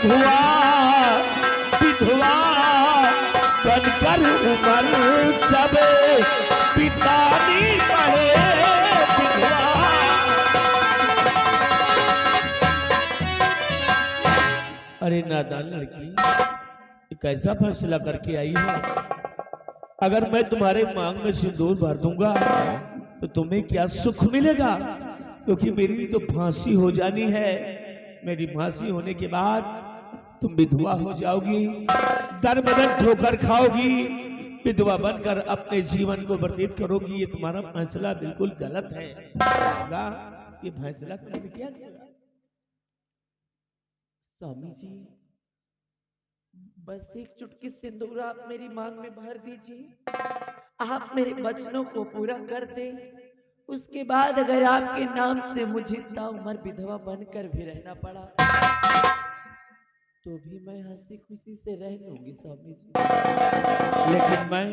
विधवा विधवा बनकर उमर सब पितानी पड़े विधवा। अरे नादान लड़की, कैसा फैसला करके आई हो? अगर मैं तुम्हारे मांग में सिंदूर भर दूंगा तो तुम्हें क्या सुख मिलेगा? क्योंकि मेरी तो फांसी हो जानी है। मेरी फांसी होने के बाद तुम विधवा हो जाओगी, दर बदर ठोकर खाओगी, विधवा बनकर अपने जीवन को व्यतीत करोगी। ये तुम्हारा फैसला बिल्कुल गलत है। ये फैसला तुमने क्या किया? स्वामी जी, बस एक चुटकी सिंदूर आप मेरी मांग में भर दीजिए। आप मेरे वचनों को पूरा कर दे। उसके बाद अगर आपके नाम से मुझे ताउम्र विधवा बनकर भी रहना पड़ा तो भी मैं हंसी खुशी से रह लूंगी स्वामी जी। लेकिन मैं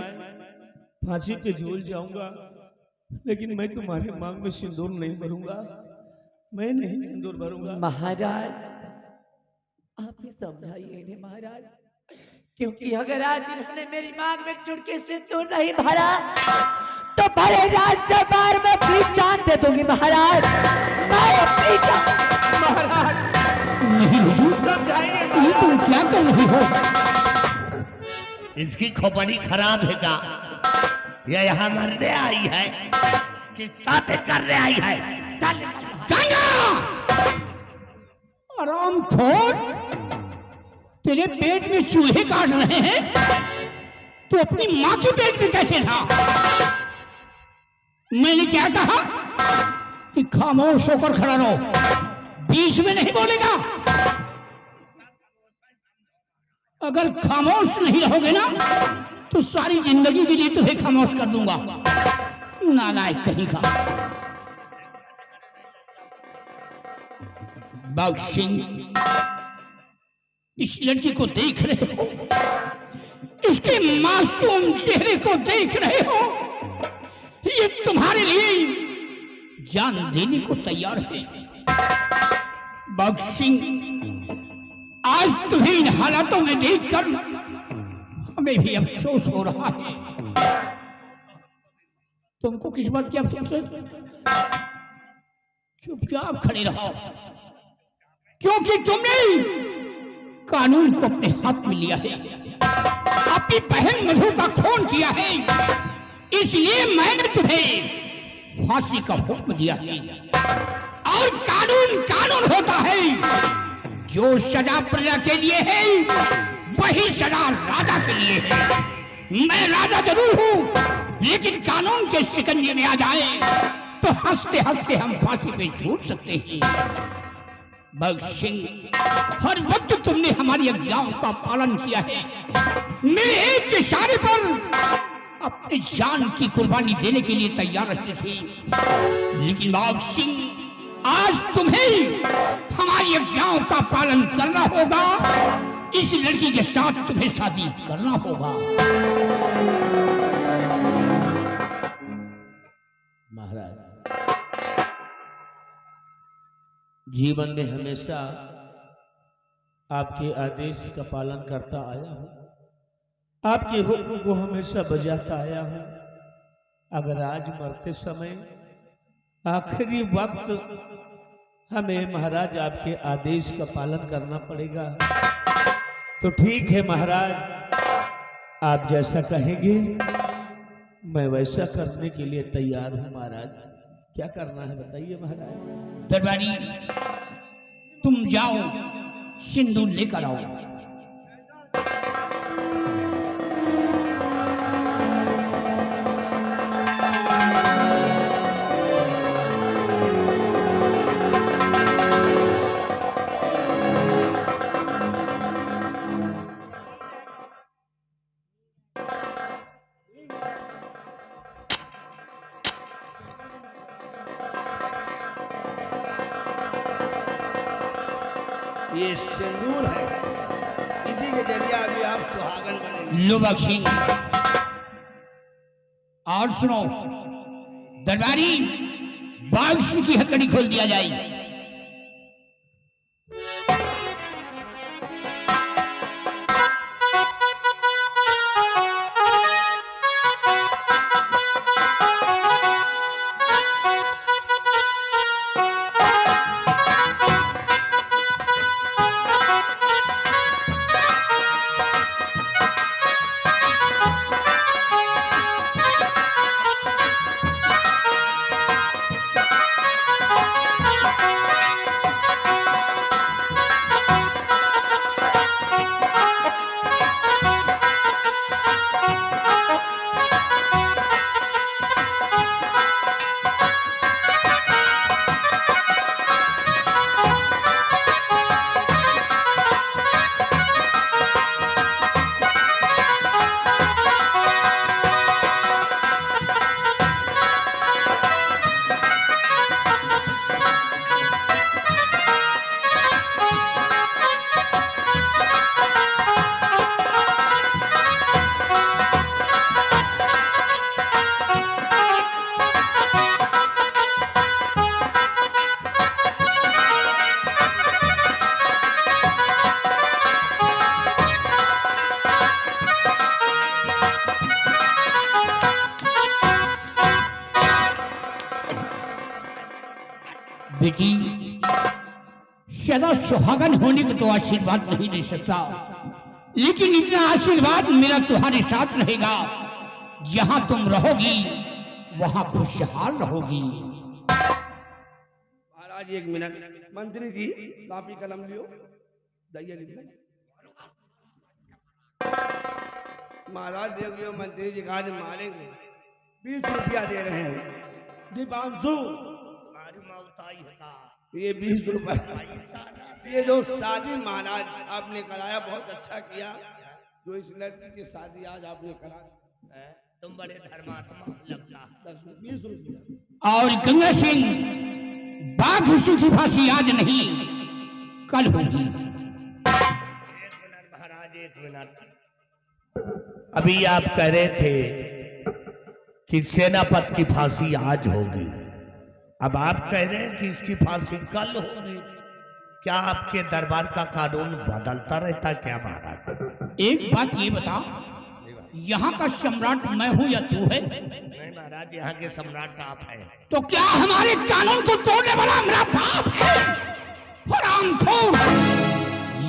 फांसी पे झूल जाऊंगा, लेकिन मैं तुम्हारे मांग में सिंदूर नहीं भरूंगा। मैं नहीं सिंदूर भरूंगा। महाराज, आप ही समझाइए इन्हें महाराज, क्योंकि अगर आज इन्होंने मेरी मांग में चुटकी सिंदूर नहीं भरा तो बड़े राज दरबार में अपनी जान दे दूंगी महाराज। मैं अपनी जान। महाराज नहीं हुजूर, ये तुम क्या कर रहे हो? इसकी खोपड़ी खराब है का? यह यहाँ मरने आई है कि साथे करने आई है? चल आराम खोर, तेरे पेट में चूहे काट रहे हैं, तो अपनी माँ के पेट में कैसे था? मैंने क्या कहा कि खामोश होकर खड़ा रहो, बीच में नहीं बोलेगा। अगर खामोश नहीं रहोगे ना तो सारी जिंदगी के लिए तुम्हें खामोश कर दूंगा। नालायक कहीं का। बाग सिंह, इस लड़की को देख रहे हो? इसके मासूम चेहरे को देख रहे हो? ये तुम्हारे लिए जान देने को तैयार है। बाग सिंह, आज तुम्हें इन हालातों में देखकर हमें भी अफसोस हो रहा है। तुमको किस बात की अफसोस है? चुपचाप खड़े रहो, क्योंकि तुमने कानून को अपने हाथ में लिया है, अपनी बहन मधु का खून किया है, इसलिए मैंने तुम्हें फांसी का हुक्म दिया है। और कानून कानून होता है। जो सजा प्रजा के लिए है वही सजा राजा के लिए है। मैं राजा जरूर हूं, लेकिन कानून के शिकंजे में आ जाए तो हंसते हंसते हम फांसी पे झूठ सकते हैं। भगत सिंह, हर वक्त तुमने हमारी आज्ञाओं का पालन किया है। मेरे एक इशारे पर अपनी जान की कुर्बानी देने के लिए तैयार रहते थे, लेकिन भगत सिंह, आज तुम्हें हमारी आज्ञाओं का पालन करना होगा। इस लड़की के साथ तुम्हें शादी करना होगा। महाराज, जीवन में हमेशा आपके आदेश का पालन करता आया हूं, आपके हुक्म को हमेशा बजाता आया हूं। अगर आज मरते समय आखिरी वक्त हमें महाराज आपके आदेश का पालन करना पड़ेगा तो ठीक है महाराज, आप जैसा कहेंगे मैं वैसा करने के लिए तैयार हूं। महाराज, क्या करना है बताइए महाराज। दरबारी, तुम जाओ, सिंदूर लेकर आओ। ये सिंदूर है, इसी के जरिए अभी आप सुहागन बनेंगे। लो भगत सिंह, और सुनो दरबारी, बाग सिंह की हथकड़ी खोल दिया जाए। बेटी, सदा सुहागन होने का तो आशीर्वाद नहीं दे सकता, लेकिन इतना आशीर्वाद मेरा तुम्हारे साथ रहेगा। जहां तुम रहोगी वहां खुशहाल रहोगी। महाराज एक मिनट, मंत्री जी कॉपी कलम लियो, दैया लिखना। महाराज देख लियो, मंत्री जी कहा मारेंगे, 20 रुपया दे रहे हैं। दीपांशु तुम्हारी मौताई है का ये 20 रुपया, पैसा ना ये जो शादी महाराज आपने कराया बहुत अच्छा किया, जो इस लड़की की शादी आज आपने करा, है, तुम बड़े धर्मात्मा लगता है। 20 रुपया। और गंगा सिंह, बाघ ऋषि की फांसी आज नहीं कल होगी। एक मिनट महाराज, एक मिनट। अभी आप कह रहे थे कि सेनापति की फांसी आज होगी, अब आप कह रहे हैं कि इसकी फांसी कल होगी। क्या आपके दरबार का कानून बदलता रहता क्या महाराज? एक बात ये बता, यहाँ का सम्राट मैं हूँ या तू है? नहीं महाराज, यहाँ के सम्राट आप हैं। तो क्या हमारे कानून को तोड़ने वाला मेरा बाप है? हरामखोर,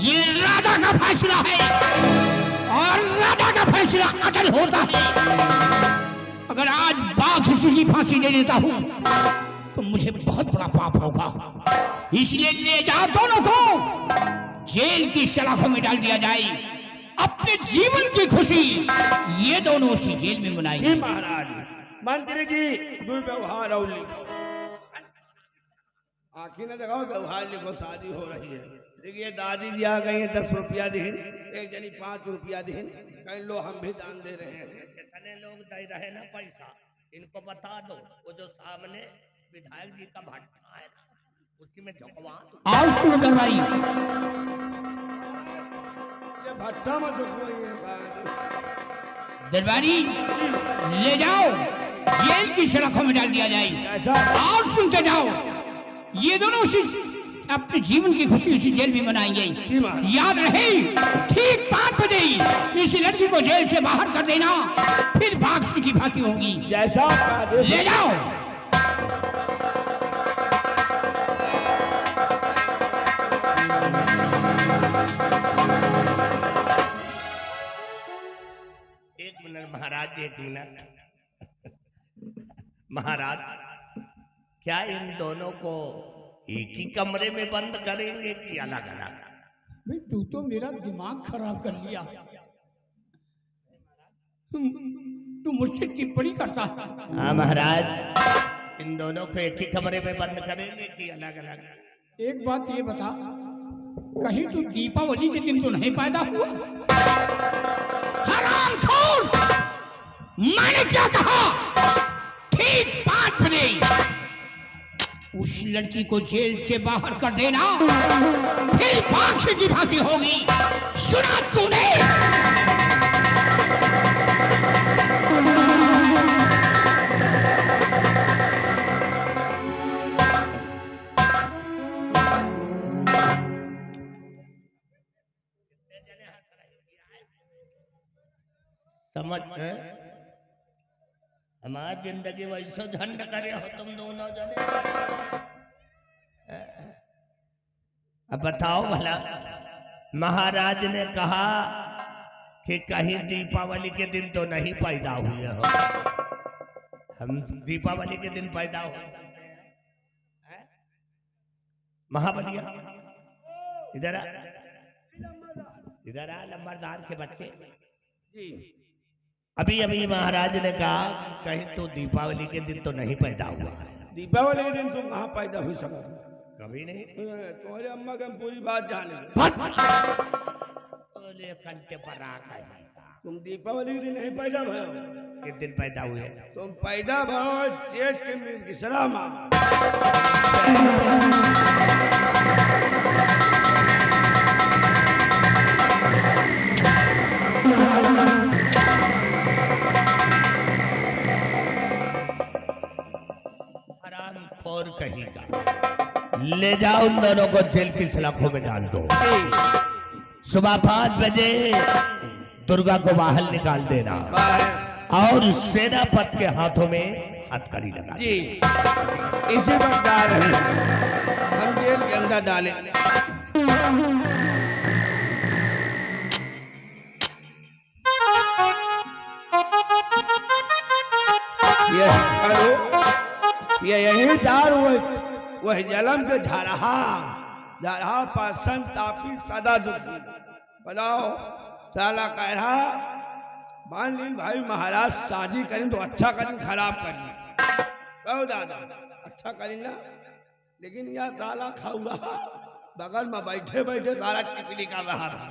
ये राजा का फैसला है और राजा का फैसला अटल होता है। अगर आज बाघ ऋषि की फांसी दे देता हूँ तो मुझे बहुत बड़ा पाप होगा, इसलिए ले जाओ दोनों को जेल की सलाखों में डाल दिया जाए। अपने जीवन की खुशी ये दोनों उसी जेल में मनाएंगे। जी महाराज। मंत्री जी दो व्यवहार और लिखो, आखिर न लगाओ, व्यवहार लिखो, शादी हो रही है। देखिए दादी जी आ गई है, 10 रुपया दिन, एक जनी 5 रुपया दिन, कह लो हम भी दान दे रहे हैं। कितने लोग दे रहे ना पैसा, इनको बता दो। वो जो सामने विधायक जी का भट्टा है ना, उसी में झुकवा दो। आओ सुनो दरबारी, ये भट्टा में झुकवाई है। दरबारी ले जाओ, जेल की सलाखों में डाल दिया जाए। ऐसा और सुनते जाओ, ये दोनों उसी अपने जीवन की खुशी उसी जेल में मनाएंगे। जी महाराज। याद रहे, ठीक 5 बजे इस लड़की को जेल से बाहर कर देना, फिर बाघ ऋषि की फांसी होगी। जैसा आपका आदेश। ले जाओ। एक मिनट महाराज, एक मिनट। महाराज, क्या इन दोनों को एक ही कमरे में बंद करेंगे कि अलग अलग? भाई तू तो मेरा दिमाग खराब कर लिया। तू मुझसे टिप्पणी करता है। हाँ महाराज, इन दोनों को एक ही कमरे में बंद करेंगे कि अलग अलग? एक बात ये बता, कहीं तू दीपावली के दिन तो नहीं पैदा हुआ? हरामखोर, मैंने क्या कहा? ठीक 5 बजे उस लड़की को जेल से बाहर कर देना, फिर बाघ ऋषि की फांसी होगी। सुना तूने? समझ में? हमारी जिंदगी वैसो झंड करे हो तुम दोनों जने। अब बताओ भला, महाराज ने कहा कि कहीं दीपावली के दिन तो नहीं पैदा हुए हो। हम दीपावली के दिन पैदा हो सकते हैं? महाबलिया इधर आ, इधर आ, लंबरदार के बच्चे। अभी अभी महाराज ने कहा कि कहीं तो दीपावली के दिन तो नहीं पैदा हुआ है। दीपावली के दिन तुम कहाँ पैदा हुई सको? कभी नहीं। तुम्हारे अम्मा के हम पूरी बात जाने। बोले कंटे पर आ गए। तुम दीपावली के दिन नहीं पैदा भयो? किस दिन पैदा हुए? तुम पैदा भयो चेत के मिर्गिसरा माँ। हरामखोर कहेगा। ले जाओ उन दोनों को जेल की सलाखों में डाल दो। सुबह 5 बजे दुर्गा को बाहर निकाल देना और सेनापति के हाथों में हथकड़ी लगा जी इसी पर जा रहे हैं हम जेल के अंदर डालें। ये हेलो ये यही चार वह जलम के झारहा पर संत तापी सदा दुखी। बताओ साला कह रहा मान लीन भाई महाराज शादी करें तो अच्छा करें खराब करें। कहो दादा अच्छा करें ना, लेकिन यह साला खाऊ रहा बगल में बैठे बैठे सारा टिकली कर रहा था।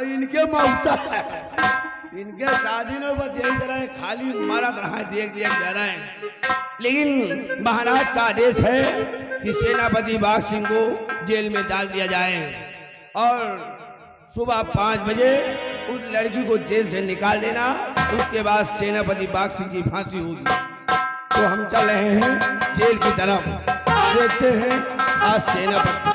इनके मौता है, इनके शादी में बस यही तरह खाली मारत रहा देख जा रहे हैं। लेकिन महाराज का आदेश है कि सेनापति बाघ सिंह को जेल में डाल दिया जाए और सुबह 5 बजे उस लड़की को जेल से निकाल देना। उसके बाद सेनापति बाघ सिंह की फांसी होगी। तो हम चल रहे हैं जेल की तरफ, देखते हैं आज सेनापति।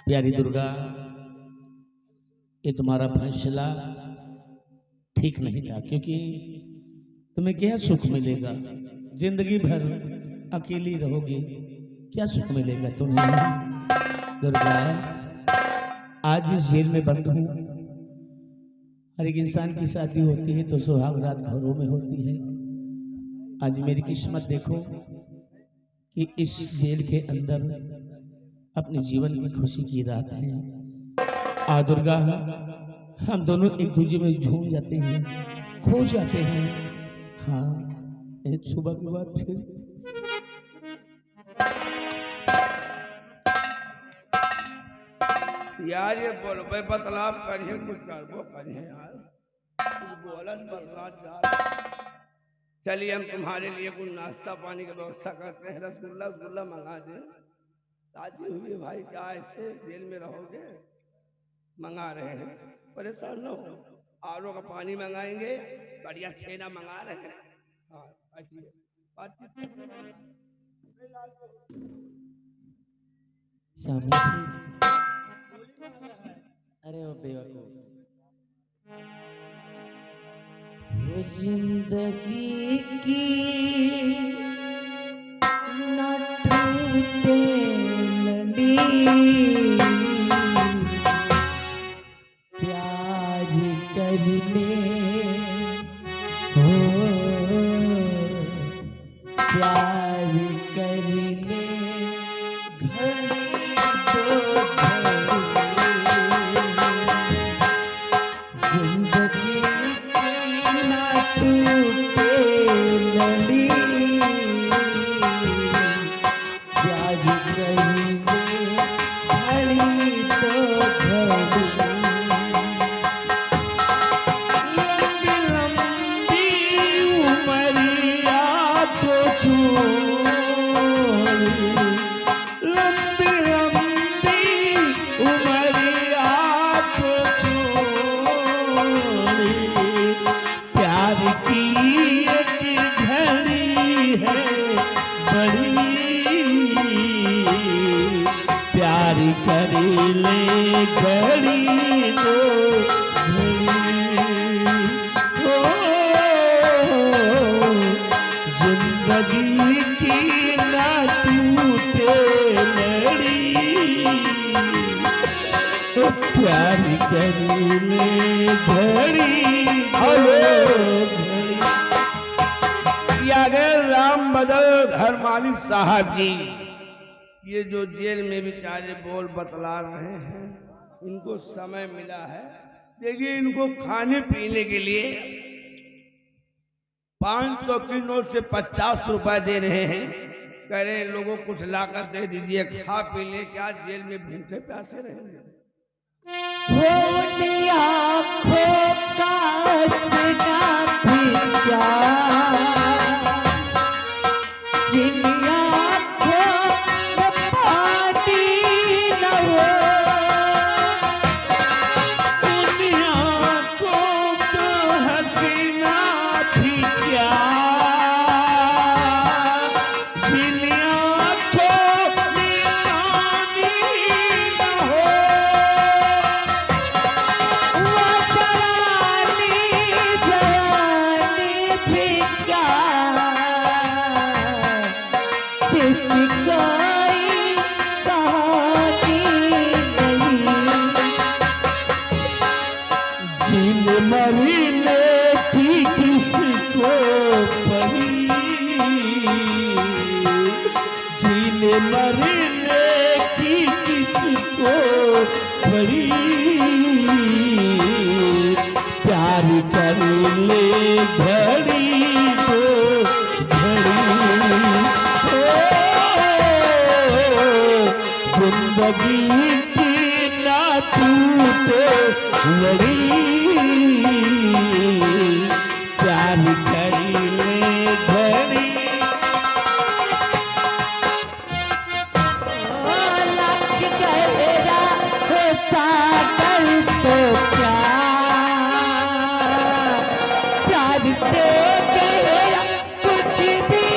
प्यारी दुर्गा, ये तुम्हारा फैसला ठीक नहीं था, क्योंकि तुम्हें क्या सुख मिलेगा? जिंदगी भर अकेली रहोगी, क्या सुख मिलेगा तुम्हें? दुर्गा, आज इस जेल में बंद हूँ। हर एक इंसान की शादी होती है तो सुहाग रात घरों में होती है। आज मेरी किस्मत देखो कि इस जेल के अंदर अपने जीवन की खुशी की रात है। आ दुर्गा, हम दोनों एक दूसरे में झूम जाते हैं, खो जाते हैं। हाँ, एक सुबह के बाद फिर यार ये बोल भाई बतलाव करिए, कुछ करबो करिए यार, कुछ बोलत बतलाव जा। चलिए हम तुम्हारे लिए कुछ नाश्ता पानी की व्यवस्था करते हैं, रसगुल्ला मंगा दें। शादी हुई है भाई, क्या ऐसे जेल में रहोगे? मंगा रहे हैं, परेशान न हो। आरो का पानी मंगाएंगे, बढ़िया छेना मंगा रहे हैं। हाँ अच्छी बातचीत। शामी जी, अरे वो बेवकूफ, वो जिंदगी की न टूटे लड़ी, प्यार करने हो, प्यार करने घड़ी तो जिंदगी की ना टूटे लड़ी, प्यार करने घड़ी तो घड़ी। लंबी लंबी उमरिया को छोड़ी, लंबी लंबी उमरिया को छोड़ी, प्यार की एक घड़ी है बड़ी, प्यार कर ले घड़ी तो घड़ी। हो जिंदगी की ना टूटे लड़ी, प्यार कर ले घड़ी तो घड़ी। किया गया राम बदल घर मालिक साहब जी। ये जो जेल में बेचारे बोल बतला रहे हैं, इनको समय मिला है। देखिए इनको खाने पीने के लिए 500 की नोट से 50 रुपए दे रहे हैं। कह रहे हैं लोगों कुछ लाकर दे दीजिए, खा पी ले, क्या जेल में भूखे प्यासे रहेंगे। आँखों का सना भी क्या, जिन आँखों में पानी को बड़ी प्यार कर ले घड़ी को घड़ी जिंदगी की ना टूटे लड़ी प्यार कर ले घड़ी लाख गहरा हो सागर तो क्या प्यार से गहरा कुछ भी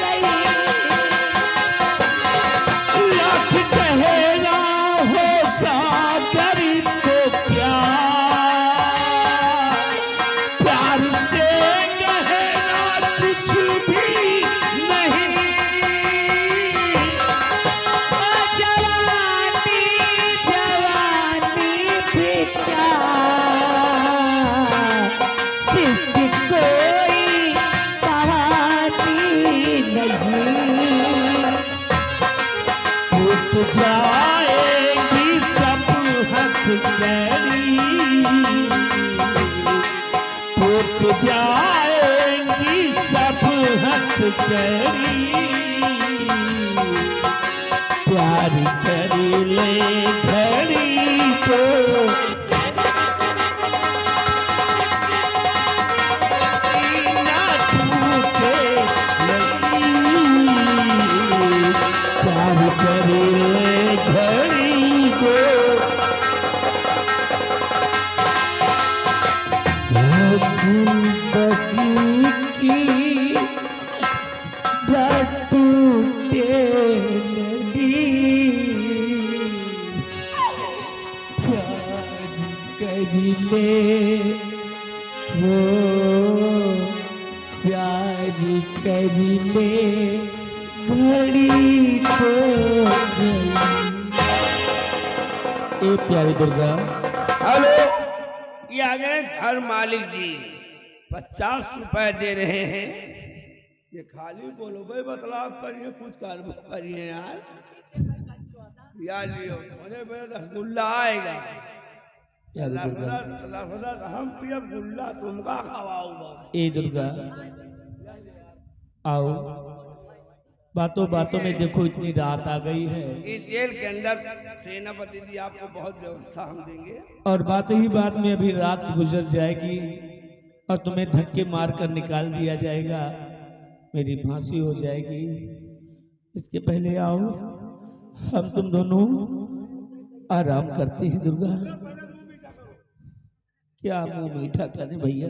नहीं। लाख गहरा हो सागर तो क्या प्यार से गहरा कुछ भी नहीं। जवानी जवानी भी क्या जिसकी कोई कहानी नहीं। टूट जाएगी सब हथकड़ी टूट जाएगी सब हथकड़ी प्यार कर ले घड़ी को ना टूटे लड़ी प्यार कर ले घड़ी को जिंदगी की टूटे लड़ी प्यार कर ले वो प्यार कर ले घड़ी को ए प्यारी दुर्गा हेलो, ये आ गए घर मालिक जी, 50 रुपए दे रहे हैं। ये खाली बोलो भाई, बतलाव करिए, कुछ कार्य करिए यार। या लियो होने मेरा रसगुल्ला आएगा। प्यारी दुर्गा रसगुल्ला हम पियब, गुल्ला तुमका खवाऊंगा। ए दुर्गा आओ, बातों बातों में देखो इतनी रात आ गई है इस जेल के अंदर सेनापति जी आपको बहुत व्यवस्था हम देंगे। और बात ही बात में अभी रात गुजर जाएगी और तुम्हें धक्के मार कर निकाल दिया जाएगा, मेरी फांसी हो जाएगी। इसके पहले आओ, हम तुम दोनों आराम करते हैं। दुर्गा क्या मुंह मीठा करे भैया।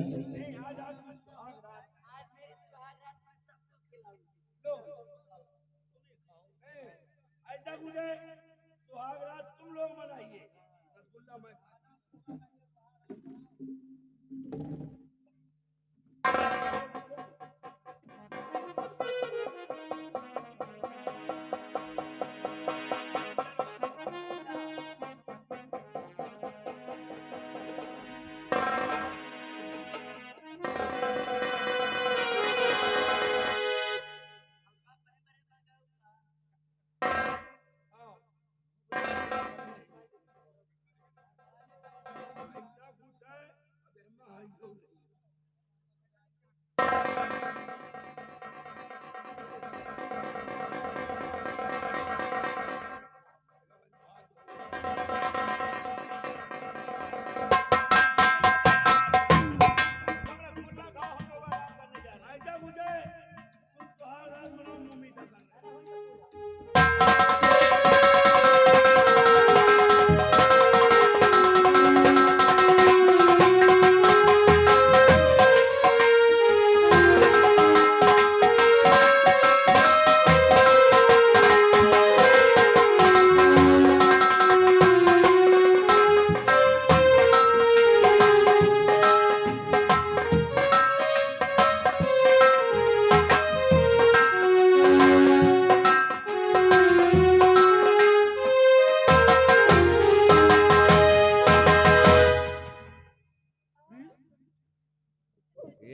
ऐसा मुझे सुहाग रात तुम लोग मनाइए, रसगुल्ला मैं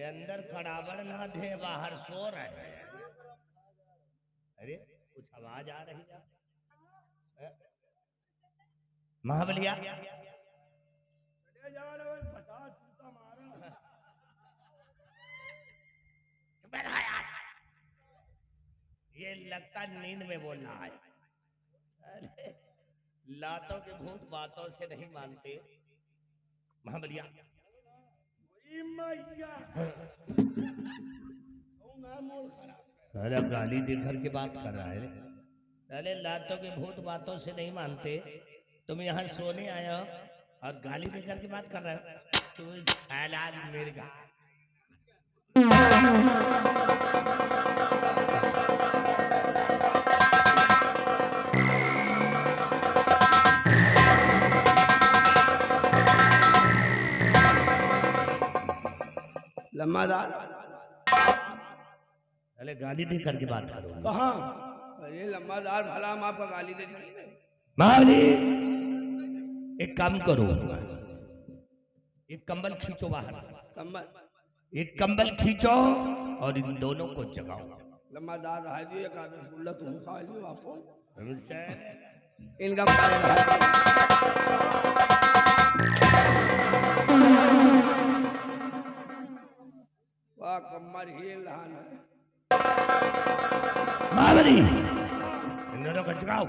अंदर खड़ाबड़ ना दे, बाहर सो रहे हैं। अरे कुछ आवाज आ रही है। महाबलिया चले जा रहे हो, 50 जूता मारा। चुप रहा यार, ये लगता नींद में बोल रहा है। अरे लातों के भूत बातों से नहीं मानते। महाबलिया वही मैया ना मोड़ खराब। अरे गाली देकर के बात कर रहा है रे। अरे लातों के भूत बातों से नहीं मानते। तुम यहाँ सोने आए हो और गाली देकर के बात कर रहे हो। तू साला मिर्गा। लम्बादार अरे गाली दे करके बात करो। कहाँ? अरे लम्बादार भला हम आपका गाली दे सकते? महाबली एक काम करो, एक कंबल खींचो बाहर। कंबल एक कंबल खींचो और इन दोनों को जगाओ। लम्बादार रहा दियो, एक आध रसगुल्ला तुम खा लियो आपो। हमसे इनका पाले रहा। वाह कमर हिल रहा ना। महाबली इन दोनों को जगाओ,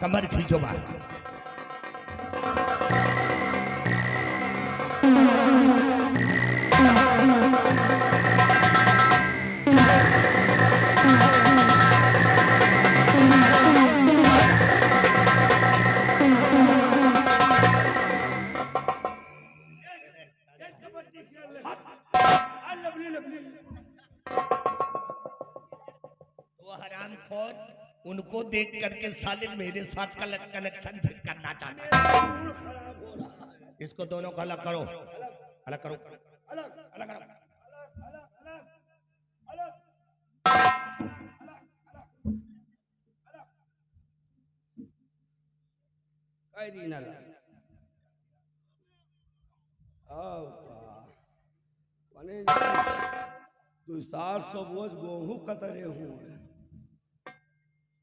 कंबल खींचो बाहर। उनको देख करके साले मेरे साथ कनेक्शन फिट करना चाहता है। इसको दोनों को अलग करो, अलग करो, अलग अलग करो। कई दिन तू 400 बोझ गेहूं कतरे हुए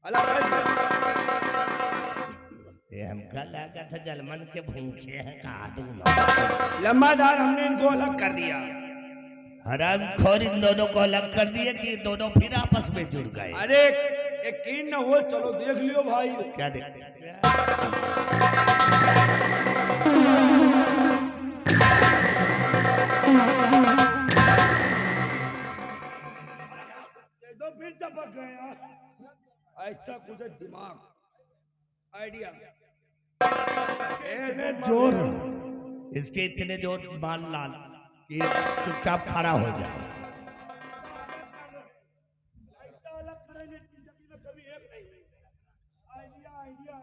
अलग कर ये हमका लगा था जलमन के भूखे हैं कहा दूं। लम्बादार हमने इनको अलग कर दिया। हराम खोर इन दोनों को अलग कर दिए कि दोनों फिर आपस में जुड़ गए। अरे यकीन न हो, चलो देख लियो भाई। क्या देख तो फिर चपक गया। ऐसा कुछ दिमाग आइडिया जोर, इसके इतने जोर बाल लाल कि चुपचाप खड़ा हो जाए। अलग करेंगे जिंदगी में कभी एक नहीं। आइडिया आइडिया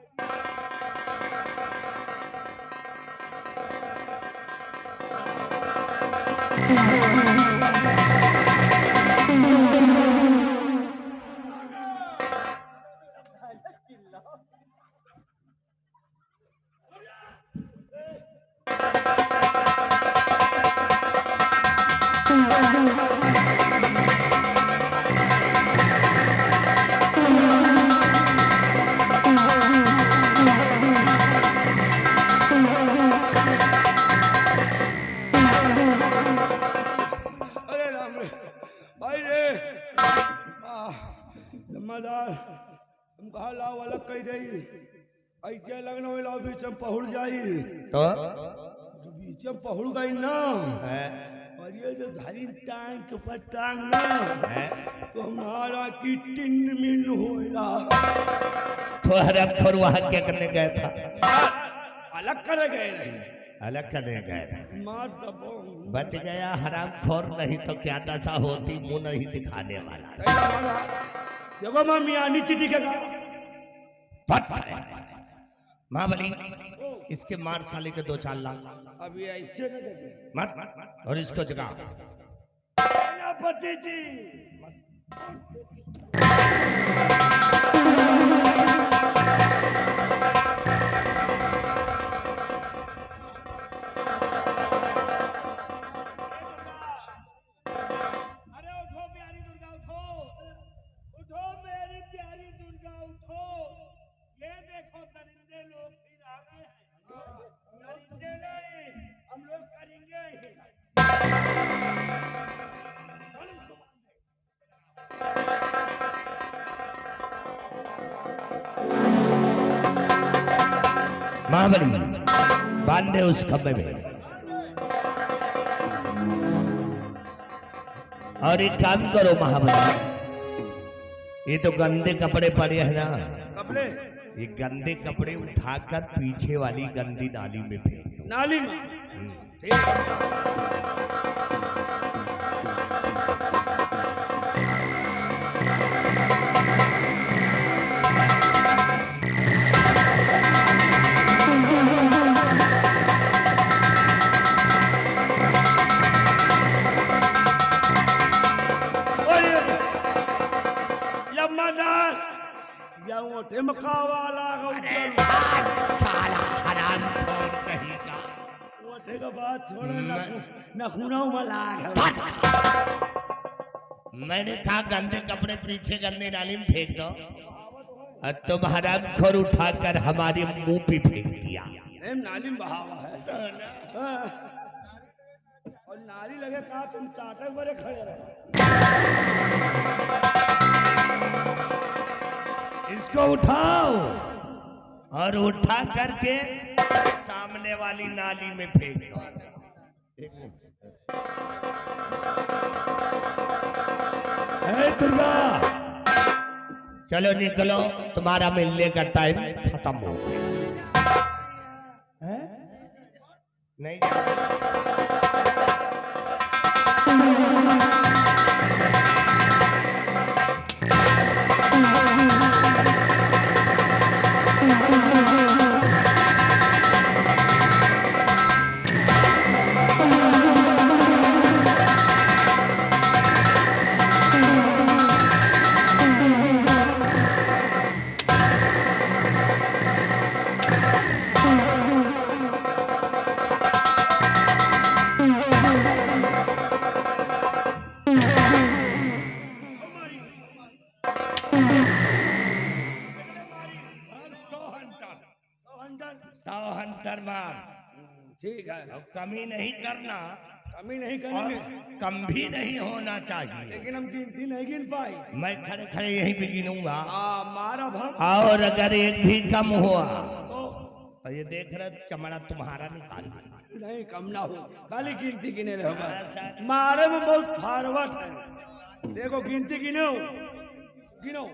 हम कहा लाओ अलग कही रही। ऐसे लगना हो लाओ बीच में पहुड़ जाई तो जो बीच में पहुड़ गई ना और ये जो धारी टांग के ऊपर टांग ना तो हमारा की टिन मिन होएगा। तो हरम खोर वहां क्या करने गया था? अलग करे गए नहीं, अलग करने गया था। मार दबो बच गया हराम खोर, नहीं तो क्या दशा होती, मुंह नहीं दिखाने वाला। देखो मम्मी नीचे दिखेगा। महाबली इसके मार साले के 2-4 लाख। अभी ऐसे न देखे मत और इसको जगा। पति जी महाबली बांध दे उस खंबे में। और एक काम करो महाबली, ये तो गंदे कपड़े पड़े हैं ना, कपड़े ये गंदे कपड़े उठाकर पीछे वाली गंदी नाली में फेंक दो। नाली में ठीक है। टिमका वाला साला हराम खोर कहेगा। का बात छोड़ो ना खूना वाला। मैंने कहा गंदे कपड़े पीछे गंदे नाली में फेंक दो, और तुम हराम खोर उठाकर हमारे मुंह पे फेंक दिया। नाली में बहावा है और नाली लगे कहा तुम चाटक बड़े खड़े रहे। इसको उठाओ और उठा करके सामने वाली नाली में फेंक दो। दुर्गा चलो निकलो, तुम्हारा मिलने का टाइम खत्म हो गया। नहीं ठीक है, अब कमी नहीं करना, कमी नहीं और करेंगे, कम भी नहीं होना चाहिए। लेकिन हम गिनती नहीं गिन पाई। मैं खड़े खड़े यहीं पे गिनूंगा, मारा भम और अगर एक भी कम हुआ तो ये देख रहे चमड़ा तुम्हारा निकाल नहीं, कम ना हो, खाली गिनती गिने रहोगा। मारे में बहुत फारवट है। देखो गिनती गिनो गिनो।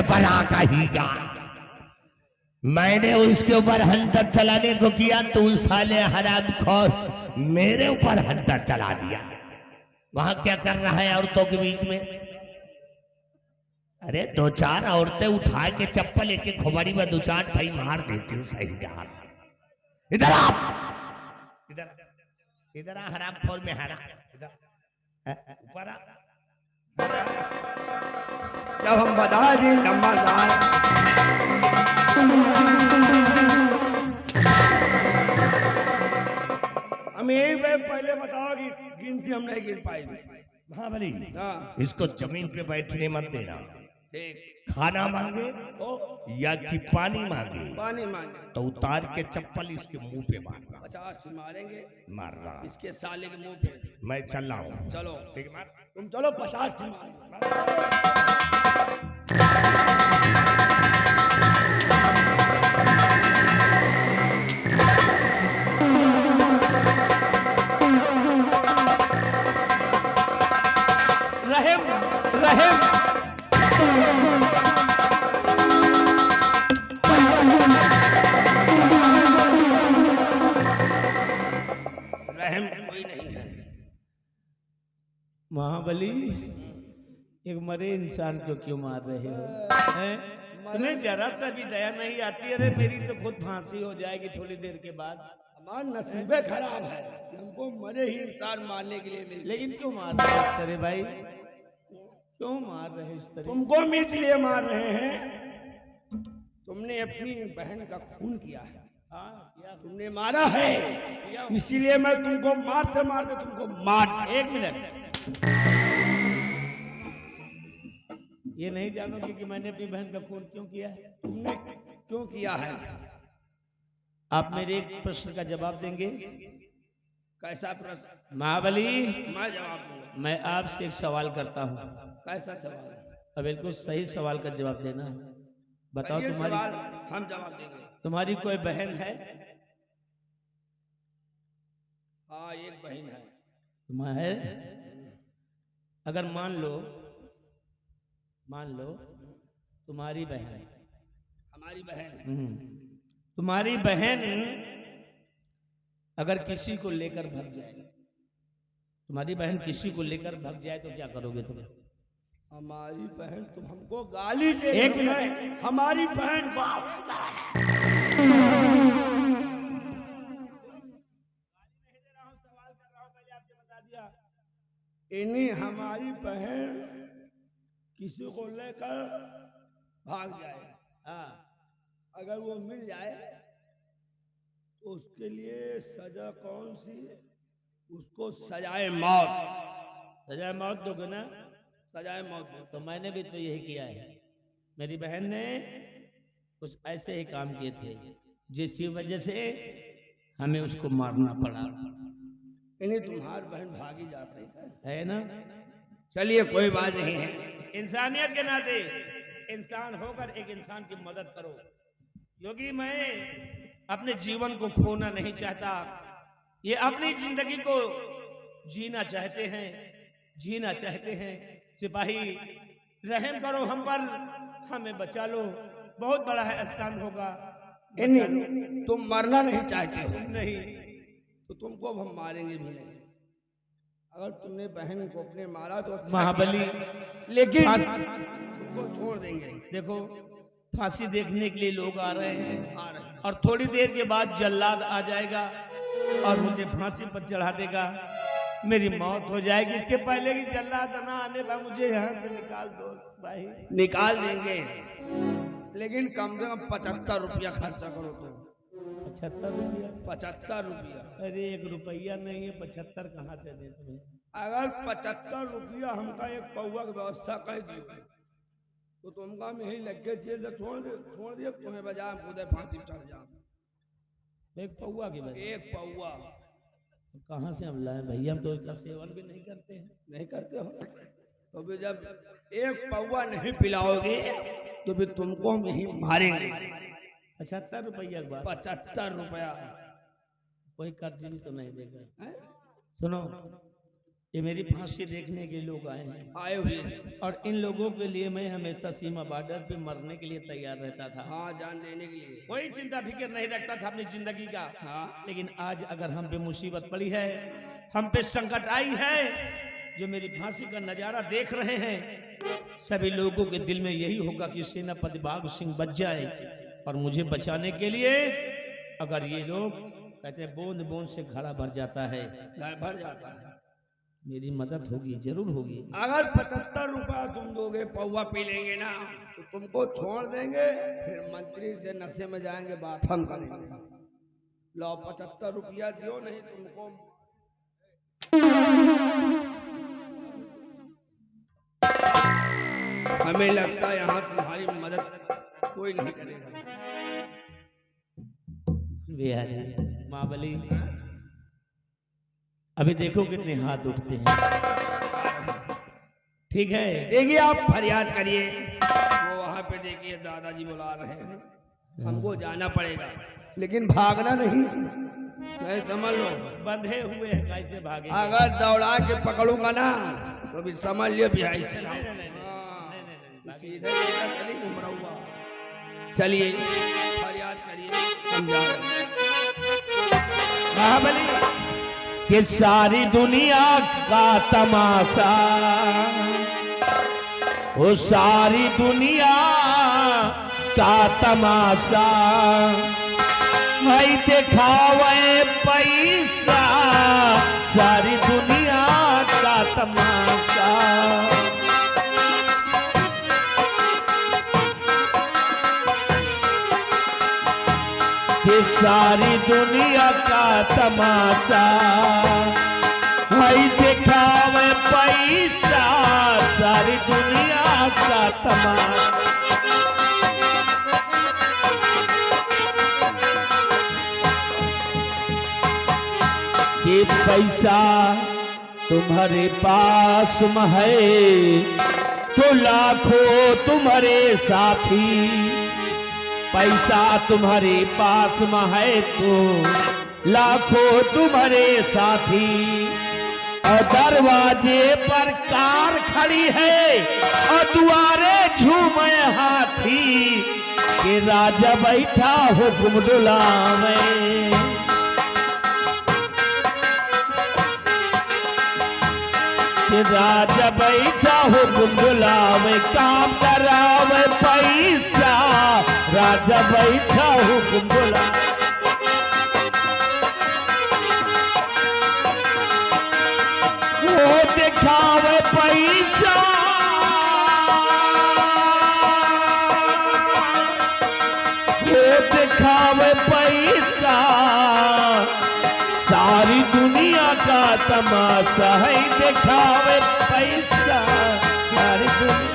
परा कहीगा, मैंने उसके ऊपर हंटर चलाने को किया तो उस साले हरामखोर मेरे ऊपर हंटर चला दिया। वहां क्या कर रहा है औरतों के बीच में? अरे दो चार औरतें उठा के चप्पल एक खोपड़ी में दो चार ठई मार देती हूँ। सही यार, इधर आ, इधर इधर आ हरामखोर में हरा, इधर ऊपर आ। जब हम बता जी नंबरदार हम यही पहले बताओ कि गिनती हम नहीं गिन पाई। हाँ भली, हाँ इसको जमीन पे बैठने मत देना। ठीक, खाना मांगे या कि पानी मांगे पानी मांगे तो उतार के चप्पल इसके मुंह पे मारना। 50 मारेंगे, मार रहा इसके साले के मुंह पे। मैं चल रहा हूँ। चलो ठीक है, मार। तुम चलो 50 मारो। रहम रहम रहम कोई नहीं है। महाबली, एक मरे इंसान को क्यों मार रहे हो? हैं? तुम्हें जरा सा भी दया नहीं आती? अरे मेरी तो खुद फांसी हो जाएगी थोड़ी देर के बाद। हमारा नसीबे खराब है कि हमको मरे ही इंसान मारने के लिए मिले। लेकिन क्यों मार रहे इस तरह भाई? क्यों मार रहे इस तरह? तुमको हम इसलिए मार रहे हैं अपनी बहन का खून किया है, तुमने मारा है, इसीलिए मैं तुमको मारते मारते तुमको मार। एक मिनट, ये नहीं जानोगे कि मैंने अपनी बहन का खून क्यों किया है? तुमने क्यों किया है? आप मेरे एक प्रश्न का जवाब देंगे? कैसा प्रश्न? महाबली, मैं जवाब दूंगा। मैं आपसे एक सवाल करता हूँ, कैसा सवाल? अब बिल्कुल सही सवाल का जवाब देना। बताओ, ये तुम्हारी सवाल हम जवाब देंगे। तुम्हारी कोई बहन है? हाँ, एक बहन है। तुम्हारा है? अगर मान लो तुम्हारी बहन, हमारी बहन, तुम्हारी बहन अगर किसी को लेकर भाग जाए, तुम्हारी बहन किसी को लेकर भाग जाए तो क्या करोगे तुम? हमारी बहन तुम हमको गाली दे। एक मिनट, हमारी बहन इन्हीं हमारी बहन किसी को लेकर भाग जाए, हाँ, अगर वो मिल जाए तो उसके लिए सजा कौन सी? उसको सजाए मौत। सजाए मौत दोगे ना? सजाए मौत दो। तो मैंने भी तो यही किया है। मेरी बहन ने कुछ ऐसे ही काम किए थे जिसकी वजह से हमें उसको मारना पड़ा। इन्हीं तुम्हारी बहन भागी जात रही है ना? चलिए, कोई बात नहीं है। इंसानियत के नाते इंसान होकर एक इंसान की मदद करो, क्योंकि मैं अपने जीवन को खोना नहीं चाहता। ये अपनी जिंदगी को जीना चाहते हैं। सिपाही, रहम करो हम पर, हमें बचा लो, बहुत बड़ा है एहसान होगा। तुम मरना नहीं चाहते हो? नहीं। तो तुमको अब हम मारेंगे भी नहीं। अगर तुमने बहन को अपने मारा तो अच्छा महाबली, लेकिन तुमको छोड़ देंगे। देखो, फांसी देखने के लिए लोग आ रहे हैं, आ रहे हैं। और थोड़ी देर के बाद जल्लाद आ जाएगा और मुझे फांसी पर चढ़ा देगा। मेरी मौत हो जाएगी। इसके पहले कि जल्लाद ना आने पर मुझे यहाँ से निकाल दो भाई। निकाल देंगे, लेकिन कम से कम 75 रुपया खर्चा करो। तो 75 रुपया? 75 रुपया? अरे 1 रुपया नहीं है, 75 कहाँ से दे तुम्हें? अगर 75 रुपया हमका एक पौवा की व्यवस्था कर दियो तो तुमका हम यही लग के जेल से छोड़ दिए, तुम्हें बजा हम खुद फांसी पर चढ़ जाओ। एक पौवा की वजह? एक पौवा कहाँ से हम लाए भैया? हम तो इसका सेवन भी नहीं करते हैं। नहीं करते हो तो फिर जब एक पौवा नहीं पिलाओगे तो फिर तुमको हम यही मारेंगे। 75 रुपया के बाद? 75 रुपया। कोई कर्ज भी तो नहीं देगा। सुनो, ये मेरी फांसी देखने के लोग आए हैं, आए हुए हैं, और इन लोगों के लिए मैं हमेशा सीमा बॉर्डर पे मरने के लिए तैयार रहता था। हाँ, जान देने के लिए कोई चिंता फिक्र नहीं रखता था अपनी जिंदगी का। हाँ। लेकिन आज अगर हम पे मुसीबत पड़ी है, हम पे संकट आई है, जो मेरी फांसी का नजारा देख रहे हैं, सभी लोगों के दिल में यही होगा कि सेनापति बाघ सिंह बच जाए। और मुझे बचाने के लिए अगर ये लोग कहते हैं बूंद बूंद से घड़ा भर जाता है, भर जाता है, मेरी मदद होगी, जरूर होगी। अगर 75 रुपया तुम दोगे, पौवा पी लेंगे ना, तो तुमको छोड़ देंगे। फिर मंत्री से नशे में जाएंगे, बात हम करेंगे। लो 75 रुपया दियो, नहीं तुमको हमें लगता है यहाँ तुम्हारी मदद कोई नहीं करेगा। बिहारी महाबली, अभी देखो कितने हाथ उठते हैं। ठीक है, देखिए आप फरियाद करिए, वो वहां पे देखिए दादाजी बुला रहे हैं, हमको जाना पड़ेगा, लेकिन भागना नहीं, नहीं समझ लो। बंधे हुए हैं, कैसे भागे? अगर दौड़ा के पकड़ूंगा ना तो भी समझ लियो भी ऐसे ना। सीधे चलिए घूम रहा हुआ। चलिए फरियाद करिए, हम जा रहे हैं। महाबली, कि सारी दुनिया का तमाशा, वो सारी दुनिया का तमाशा है दिखावे पैसा, सारी दुनिया का तमाशा। कि सारी दुनिया का तमाशा है दिखावे पैसा, सारी दुनिया का तमाशा। कि पैसा तुम्हारे पास में है तो लाखों तुम्हारे साथी, पैसा तुम्हारे पास में है तो लाखों तुम्हारे साथी। और दरवाजे पर कार खड़ी है और दुआरे झूमे हाथी, कि राजा बैठा हुक्म डुलावे, कि राजा बैठा हुक्म डुलावे, काम करावे पैसा, राजा बैठा हुक्म डुलावे। वो दिखावे पैसा, वो दिखावे पैसा, सारी दुनिया का तमाशा है दिखावे पैसा, सारी दुनिया।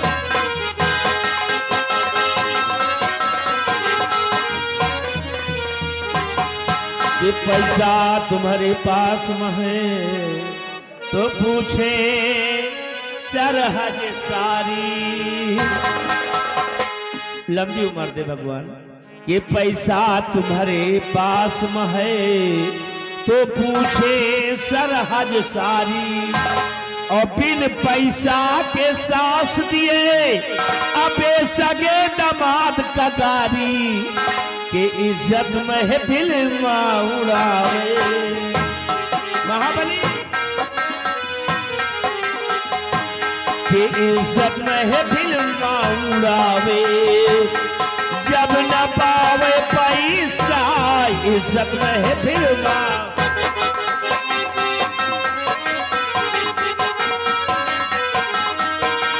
ये पैसा तुम्हारे पास में है तो पूछे सरहद सारी, लंबी उम्र दे भगवान। ये पैसा तुम्हारे पास में है तो पूछे सरहद सारी, और बिन पैसा के सास दिए अबे सगे दामाद का गारी, के इज्जत महफिल में उड़ावे। महाबली के इज्जत महफिल में उड़ावे, जब न पावे पैसा इज्जत महफिल में।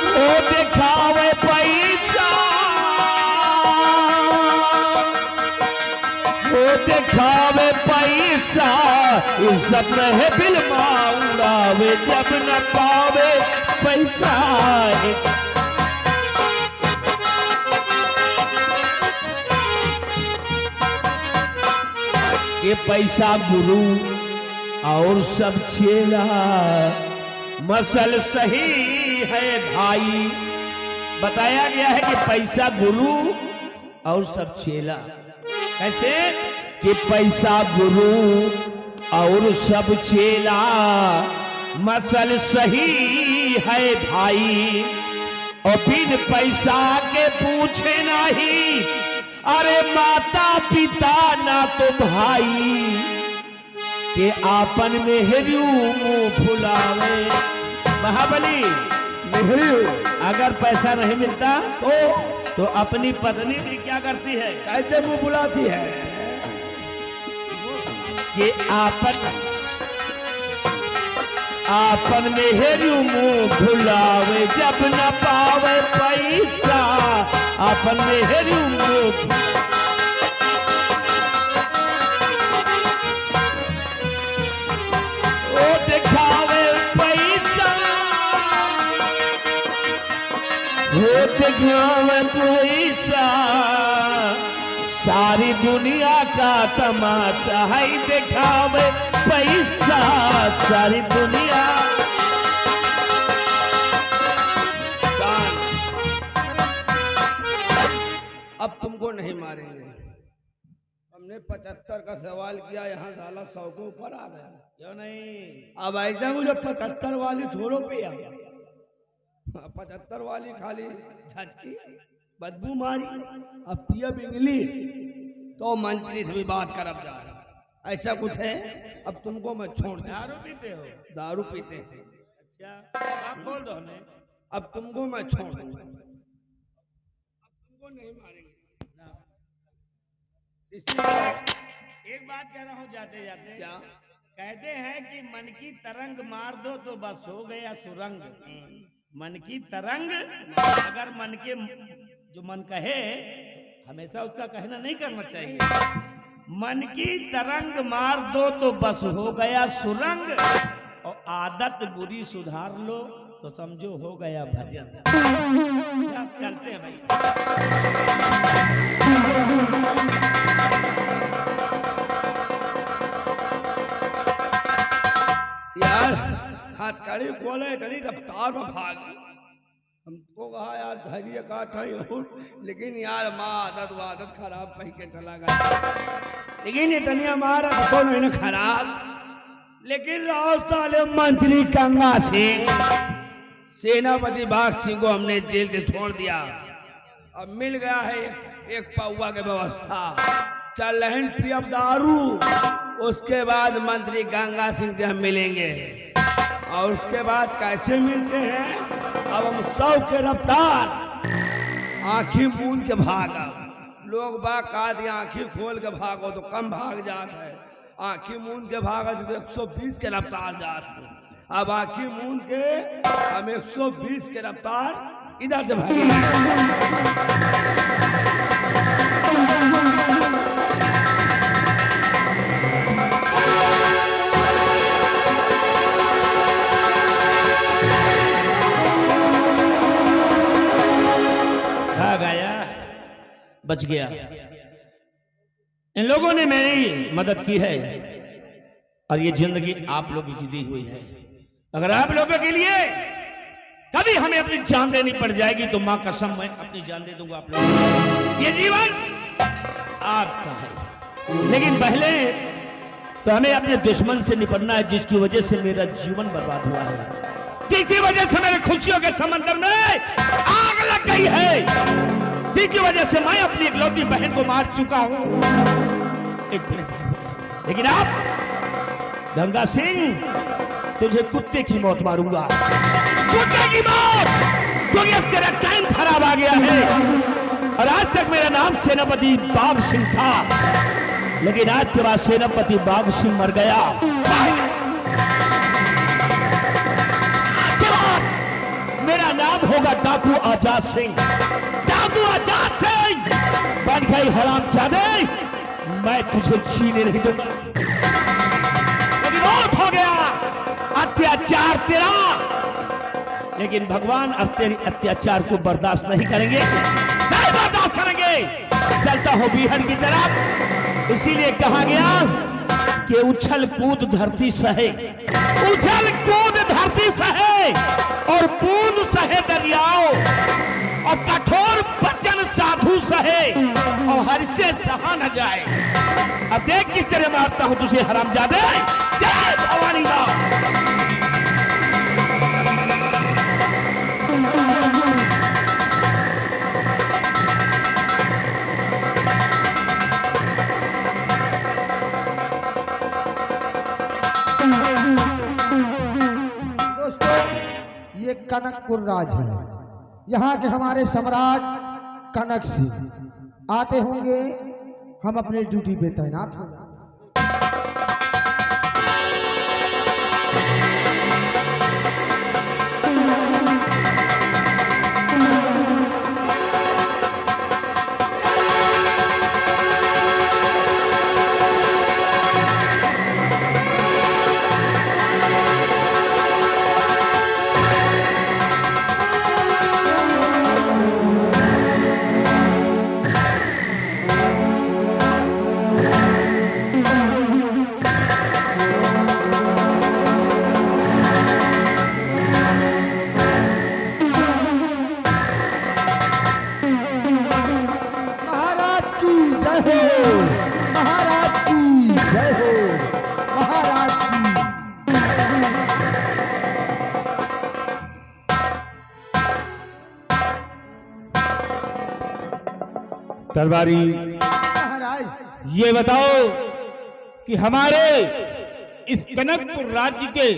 वो दिखावे पैसा, वो दिखावे पैसा, इज्जत महफिल में उड़ावे, जब न पावे पैसा। ये पैसा गुरु और सब चेला, मसल सही है भाई। बताया गया है कि पैसा गुरु और सब चेला। कैसे? कि पैसा गुरु और सब चेला, मसल सही है भाई। और बिन पैसा के पूछे नहीं, अरे माता पिता ना तो भाई, के आपन मेहरू मुंह फुलावे। महाबली मेहरू अगर पैसा नहीं मिलता तो अपनी पत्नी भी क्या करती है? कैसे मुंह बुलाती है? कि आपन मेहरू मुंह फुलावे, जब न पावे पैसा आपन मेहरू मुंह। ओ दिखावे पैसा, वो दिखावे पैसा, सारी दुनिया का तमाशा है दिखावे पैसा, सारी दुनिया। अब तुमको नहीं मारेंगे। हमने 75 का सवाल किया, यहाँ साला 100 के ऊपर आ गया। क्यों नहीं? अब ऐसा मुझे 75 वाली थोड़ो पिया, 75 वाली खाली झचकी बदबू मारी। अब पियब इंग्लिश तो मंत्री से भी बात करब जा रहा। ऐसा कुछ है? अब तुमको मैं छोड़ दूं। दारू पीते हो? दारू पीते हैं। अच्छा आप बोल दो ने। अब तुमको मैं छोड़ दूंगा, अब तुमको नहीं मारेंगे। एक बात कह रहा हूँ जाते जाते। क्या कहते हैं कि मन की तरंग मार दो तो बस हो गया सुरंग। मन की तरंग, अगर मन के जो मन कहे हमेशा उसका कहना नहीं करना चाहिए। मन की तरंग मार दो तो बस हो गया सुरंग, और आदत बुरी सुधार लो तो समझो हो गया भजन। चलते हैं भाई। यार हथकड़ी खोले इतनी रफ्तार में भागी, हमको कहा यार धैर्य काटा लेकिन यार माँ आदत खराब कह के चला गया। लेकिन इतनी हमारा तो नहीं खराब, लेकिन राव साले मंत्री गंगा सिंह सेनापति बाग सिंह को हमने जेल से छोड़ दिया। अब मिल गया है एक पौवा की व्यवस्था, चल रहे पियब दारू। उसके बाद मंत्री गंगा सिंह से हम मिलेंगे, और उसके बाद कैसे मिलते हैं, अब हम 100 के रफ्तार आंखी मूंद के भागा। लोग बाग का दिया आंखी खोल के भागो तो कम भाग जाता है, आंखी मूंद के भागा तो 120 के रफ्तार जाते हैं। अब आंखी मूंद के हम 120 के रफ्तार इधर से भागे। गया, बच गया। इन लोगों ने मेरी मदद की है और ये जिंदगी आप लोगों की दी हुई है। अगर आप लोगों के लिए कभी हमें अपनी जान देनी पड़ जाएगी तो मां कसम मैं अपनी जान दे दूंगा आप लोगों को। ये जीवन आपका है, लेकिन पहले तो हमें अपने दुश्मन से निपटना है जिसकी वजह से मेरा जीवन बर्बाद हुआ है, जिसकी वजह से मेरे खुशियों के समंदर में आग लग गई है, जिसकी वजह से मैं अपनी इकलौती बहन को मार चुका हूं। लेकिन आप गंगा सिंह, तुझे कुत्ते की मौत मारूंगा, कुत्ते की मौत, क्योंकि अब तेरा टाइम खराब आ गया है। और आज तक मेरा नाम सेनापति बाघ सिंह था, लेकिन आज के बाद सेनापति बाघ सिंह मर गया। मेरा नाम होगा डाकू आजाद सिंह, डाकू आजाद सिंह। बन गई हरामजादे, मैं तुझे जीने नहीं दूंगा। बहुत हो गया अत्याचार तेरा, लेकिन भगवान अब तेरे अत्याचार को बर्दाश्त नहीं करेंगे, नहीं बर्दाश्त करेंगे। चलता हो बीहड़ की तरफ, इसीलिए कहा गया कि उछल कूद धरती सहे, उछल कूद धरती सहे और बूंद सहे दरियाओ, और कठोर वचन साधु सहे और हर से सहा न जाए। अब देख किस तरह मारता हूं तुझे हरामजादे। जय भवानी मां। ये कनकपुर राज है, यहाँ के हमारे सम्राट कनक सिंह आते होंगे, हम अपने ड्यूटी पे तैनात होंगे। दरबारी महाराज, ये बताओ कि हमारे इस कनकपुर राज्य के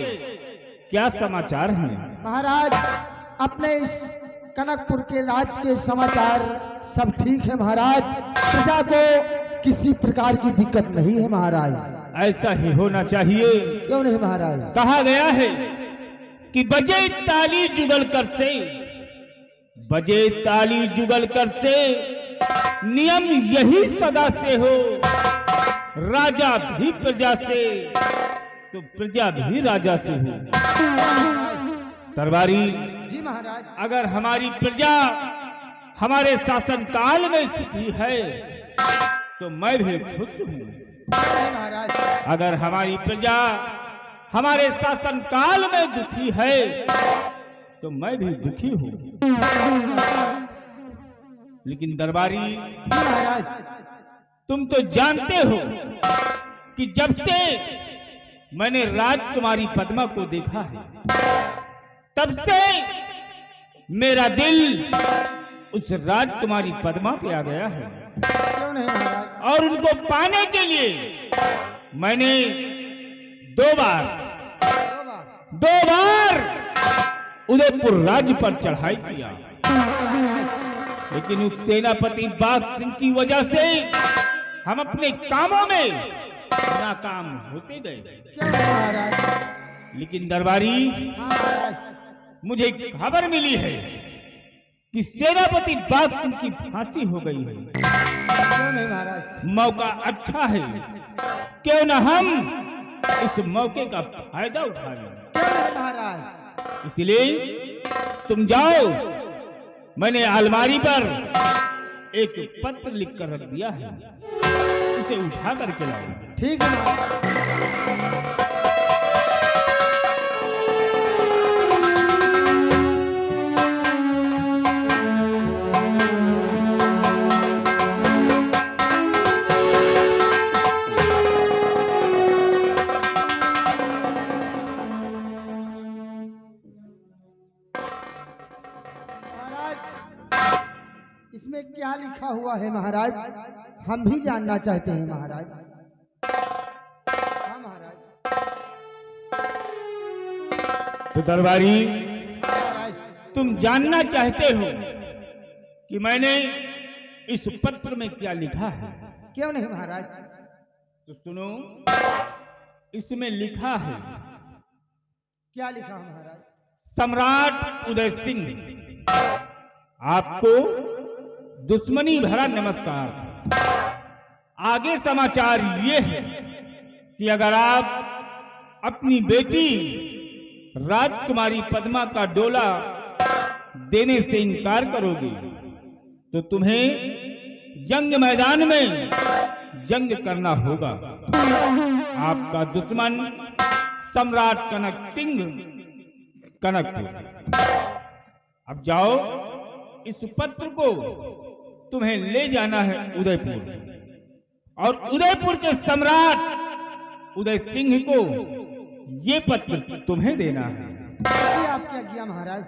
क्या समाचार हैं? महाराज अपने इस कनकपुर के राज्य के समाचार सब ठीक है महाराज, प्रजा को किसी प्रकार की दिक्कत नहीं है महाराज। ऐसा ही होना चाहिए। क्यों नहीं महाराज? कहा गया है कि बजे ताली जुगल कर से, बजे ताली जुगल कर से, नियम यही सदा से हो। राजा भी प्रजा से तो प्रजा भी राजा से हो। दरबारी जी महाराज। अगर हमारी प्रजा हमारे शासन काल में सुखी है तो मैं भी खुश हूँ। महाराज। अगर हमारी प्रजा हमारे शासन काल में दुखी है तो मैं भी दुखी हूँ। लेकिन दरबारी महाराज, तुम तो जानते हो कि जब से मैंने राजकुमारी पद्मा को देखा है तब से मेरा दिल उस राजकुमारी पद्मा पे आ गया है। क्यों नहीं महाराज? और उनको पाने के लिए मैंने दो बार उदयपुर राज्य पर चढ़ाई किया, लेकिन उस सेनापति बाघ सिंह की वजह से हम अपने कामों में नाकाम होते गए। क्यों नहीं महाराज? लेकिन दरबारी हाँ महाराज। मुझे खबर मिली है कि सेनापति बाघ सिंह की फांसी हो गई है। क्यों नहीं महाराज? मौका अच्छा है, क्यों न हम इस मौके का फायदा उठा लें। क्यों नहीं महाराज? इसलिए तुम जाओ, मैंने अलमारी पर एक पत्र लिख कर रख दिया है, उसे उठा करके लाओ। ठीक है महाराज। इसमें क्या लिखा हुआ है महाराज? हम भी जानना चाहते हैं महाराज। हाँ महाराज। तो दरबारी महाराज। तुम जानना चाहते हो कि मैंने इस पत्र में क्या लिखा है? क्यों नहीं महाराज? तो सुनो, इसमें लिखा है। क्या लिखा है महाराज? सम्राट उदय सिंह, आपको दुश्मनी भरा नमस्कार। आगे समाचार ये है कि अगर आप अपनी बेटी राजकुमारी पद्मा का डोला देने से इनकार करोगे तो तुम्हें जंग मैदान में जंग करना होगा। आपका दुश्मन सम्राट कनक सिंह कनकपुर। अब जाओ, इस पत्र को तुम्हें ले जाना है उदयपुर, और उदयपुर के सम्राट उदय सिंह को ये पत्र तुम्हें देना है। ऐसी आपकी आज्ञा महाराज।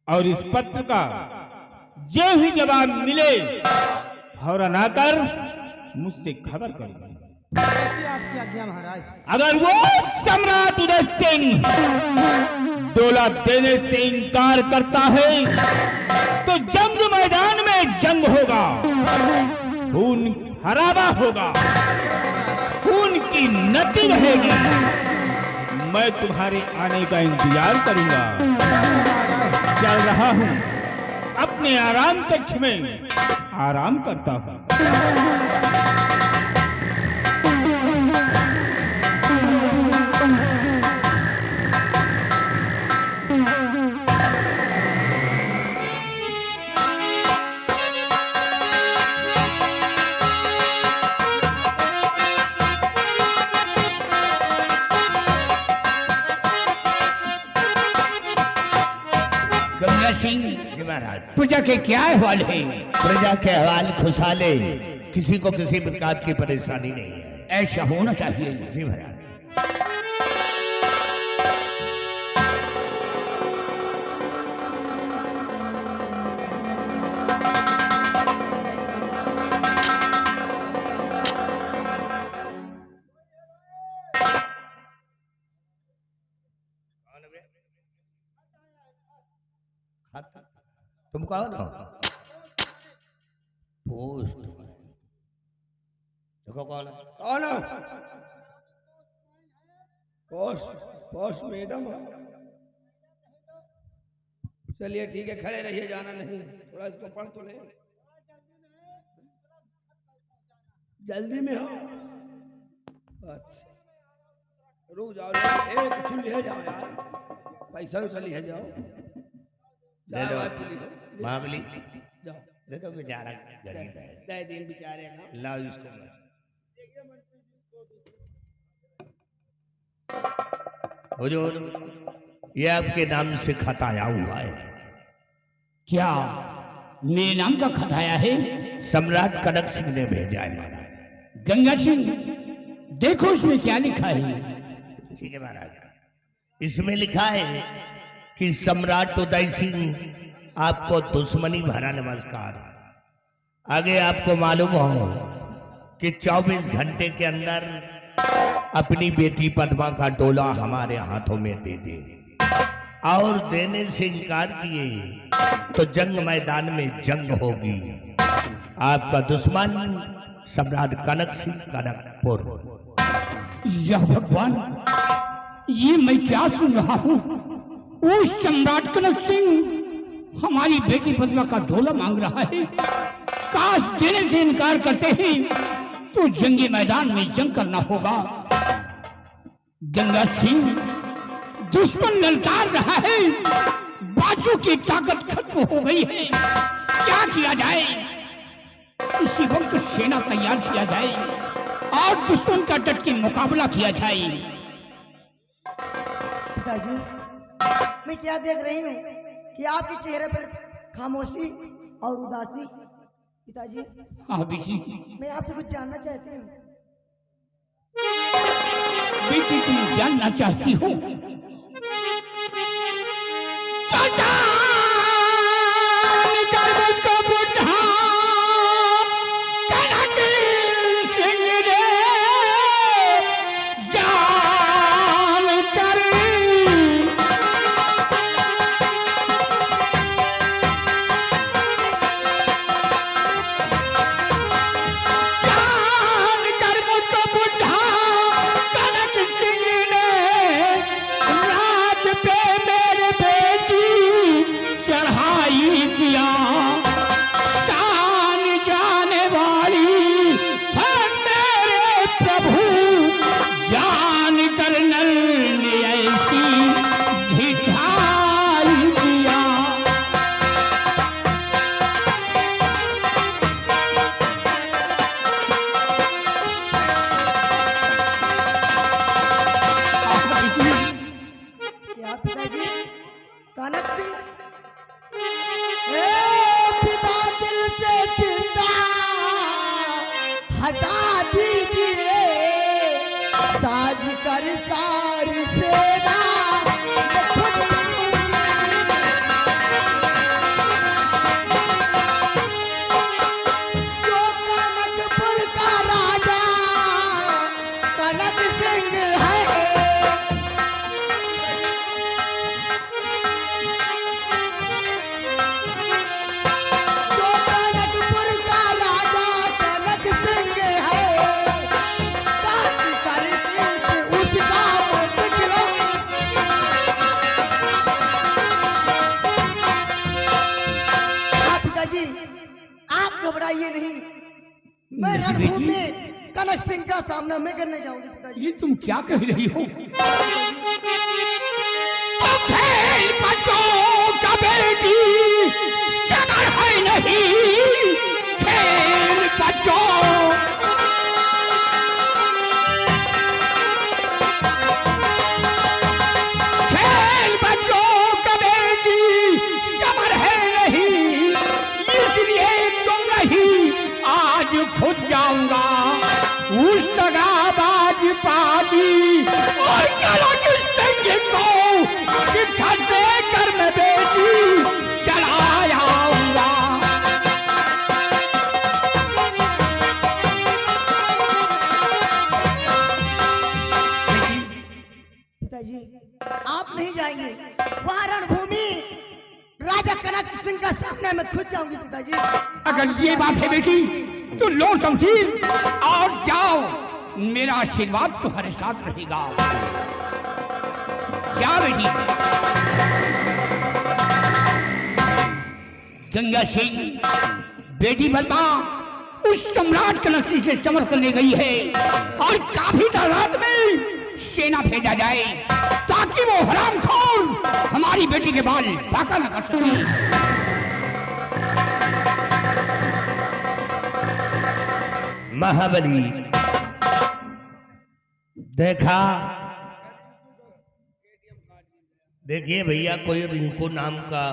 और इस पत्र का जो ही जवाब मिले फौरन आकर मुझसे खबर कर दो। ऐसी आपकी आज्ञा महाराज। अगर वो सम्राट उदय सिंह डोला देने से इनकार करता है तो जंग मैदान में जंग होगा, खून खराबा होगा, खून की नदी बहेगी। मैं तुम्हारे आने का इंतजार करूंगा। चल रहा हूं, अपने आराम कक्ष में आराम करता हूं। गंगा सिंह, जी महाराज। प्रजा के क्या अहवाल है? प्रजा के हवाल खुशहाले, किसी को किसी प्रकार की परेशानी नहीं है। ऐसा होना चाहिए। जी महाराज। तुम कहो ना पोस्ट देखो कौन है? कौन है? Post madam. चलिए ठीक है, खड़े रहिए, जाना नहीं। थोड़ा इसको पढ़ तो ले। जल्दी में हो? अच्छा रुक जाओ, एक कुछ ले जाओ यार, पैसा वैसा ले जाओ। दे दो चाय पी लो, बाबली, जाओ दे दो बेचारा गरीब है। दे दिन बेचारे ना। लाओ इसको। हुजूर, ये आपके नाम से खत आया हुआ है। क्या मेरे नाम का खत आया है? सम्राट कनक सिंह ने भेजा है महाराज। गंगा सिंह, देखो इसमें क्या लिखा है। ठीक है महाराज। इसमें लिखा है कि सम्राट उदय सिंह आपको दुश्मनी भरा नमस्कार। आगे आपको मालूम हो कि 24 घंटे के अंदर अपनी बेटी पद्मा का डोला हमारे हाथों में दे दे, और देने से इनकार किए तो जंग मैदान में जंग होगी। आपका दुश्मन सम्राट कनक सिंह कनकपुर। या भगवान, ये मैं क्या सुन रहा हूँ? उस सम्राट कनक सिंह हमारी बेटी पद्मा का ढोला मांग रहा है। काश देने से इनकार करते हैं तो जंगी मैदान में जंग करना होगा। गंगा सिंह, दुश्मन ललकार रहा है, बाजू की ताकत खत्म हो गई है। क्या किया जाए? इसी वक्त सेना तैयार किया जाए और दुश्मन का डट के मुकाबला किया जाए। पिताजी, मैं क्या देख रही हूँ कि आपके चेहरे पर खामोशी और उदासी। पिताजी, हाँ बेटी, मैं आपसे कुछ जानना चाहती हूँ। बेटी तुम जानना चाहती हो? कनक सिंह, पिता दिल से चिंता हटा दीजिए, साज कर सारी सेना खुद जो कनकपुर का राजा कनक सिंह है। घबराइए नहीं, मैं रणभूमि में कनक सिंह का सामना मैं करने जाऊंगी। पिताजी, ये तुम क्या कह रही हो? तो खेल बच्चों का बेटी जगह है नहीं, खेल बच्चों। खेल बच्चों का बेटी जगह है नहीं, इसलिए आज खुद जाऊंगा उस दगाबाज पाजी और कनक सिंह को शिक्षा देकर मैं बेटी चला आऊंगा। पिताजी, आप नहीं जाएंगे वहां रणभूमि राजा कनक सिंह का सामना मैं खुद जाऊंगी। पिताजी, अगर ये बात है बेटी तो लो शमशीर और जाओ, मेरा आशीर्वाद तुम्हारे साथ रहेगा। क्या बेटी? गंगा सिंह, बेटी पद्मा उस सम्राट कनकसी से समर्पण ले गई है और काफी तादाद में सेना भेजा जाए ताकि वो हरामखोर हमारी बेटी के बाल बाका न कर सके। महाबली देखा, देखिए भैया, कोई रिंकू नाम का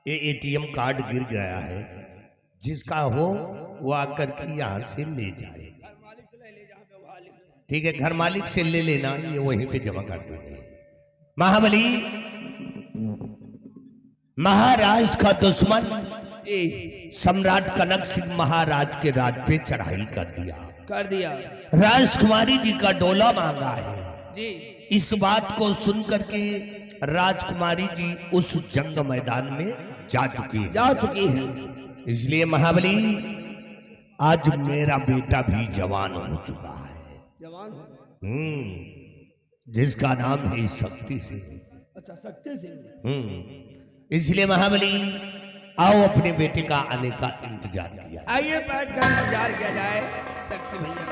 ये एटीएम कार्ड गिर गया है, जिसका हो वो आकर के यहाँ से ले जाए। ठीक है, घर मालिक से ले लेना, ये वहीं पे जमा कर देंगे। महाबली, महाराज का दुश्मन सम्राट कनक सिंह महाराज के राज पे चढ़ाई कर दिया। राजकुमारी जी का डोला मांगा है जी। इस बात को सुनकर के राजकुमारी जी उस जंग मैदान में जा चुकी है। इसलिए महाबली, आज मेरा बेटा भी जवान हो चुका है। जिसका नाम है शक्ति सिंह। अच्छा, शक्ति सिंह। इसलिए महाबली, आओ अपने बेटे का आने का इंतजार किया। आइए बैठ कर इंतजार किया जाए शक्ति भैया।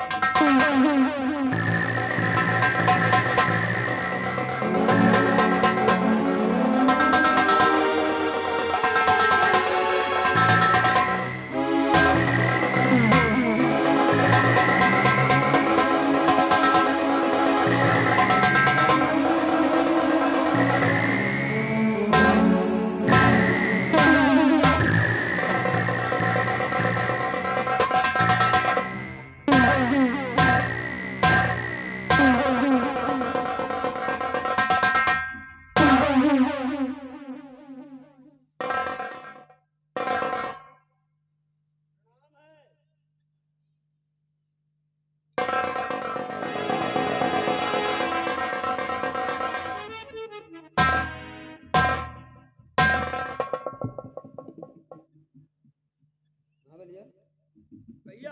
भैया,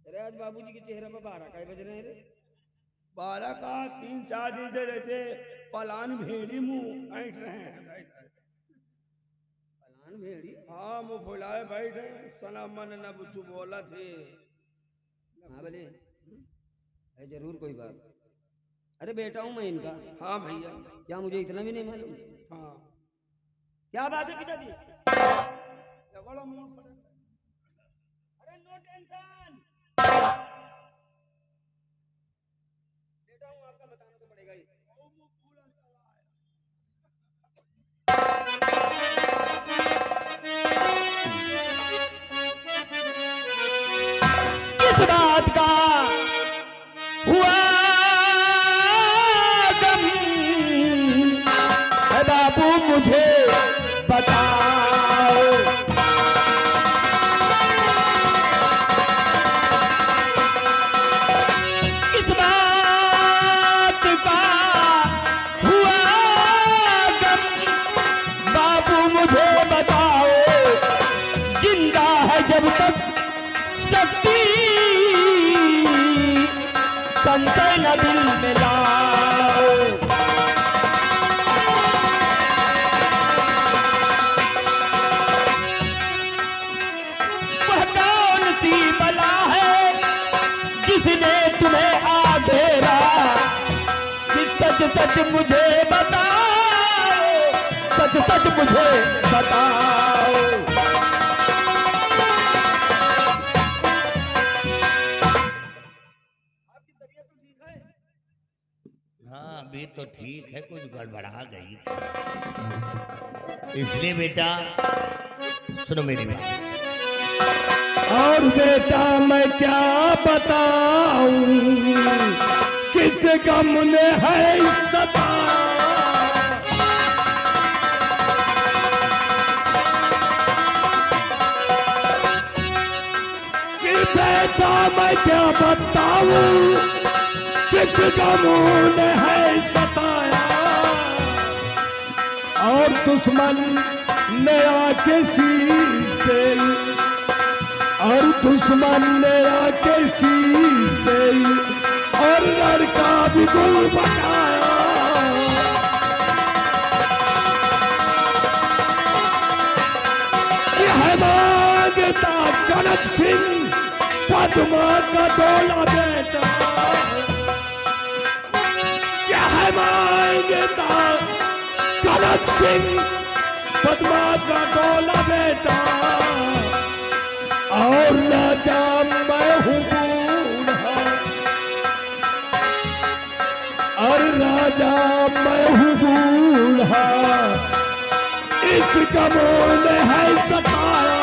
अरे आज बाबूजी के चेहरे पर 12 का बज रहे हैं रे। 12 का 3-4 दिन से जैसे पलान भेड़ी मुंह ऐंठ रहे हैं। पलान भेड़ी? हाँ, मुंह फुलाए बैठे। सना मन न बुझू बोला थे। हाँ बोले, है जरूर कोई बात। अरे बेटा हूँ मैं इनका। हाँ भैया। क्या मुझे इतना भी नहीं मालूम? हाँ। क्या बात है पिताजी? अरे नो टेंशन, बेटा हूँ आपका, बताना तो पड़ेगा ही। किस बात का हुआ गम है बाबू, मुझे बताओ। किस बात का हुआ गम बाबू, मुझे बताओ। जिंदा है जब तक शक्ति, संशय न दिल में लाओ। वह कौन सी बला है जिसने तुम्हें आ घेरा, कि सच सच मुझे बताओ, सच सच मुझे बताओ। हाँ, अभी तो ठीक है, कुछ गड़बड़ा गई थी। इसलिए बेटा सुनो मेरी बात। और बेटा मैं क्या बताऊं, किस गम ने है सताया। कि बेटा मैं क्या बताऊं, किस गम ने है सताया। और दुश्मन ने आके शीश दे, और दुश्मन ने आके शीश दे, और लड़का भी गुल बचाया। यह मांगता कनक सिंह पद्मा का डोला बेटा क्या है मांगे कनक सिंह पद्मा का डोला बेटा और राजा मैं हूँ बूढ़ा और राजा मैं हूँ बूढ़ा इस गमों में है सताया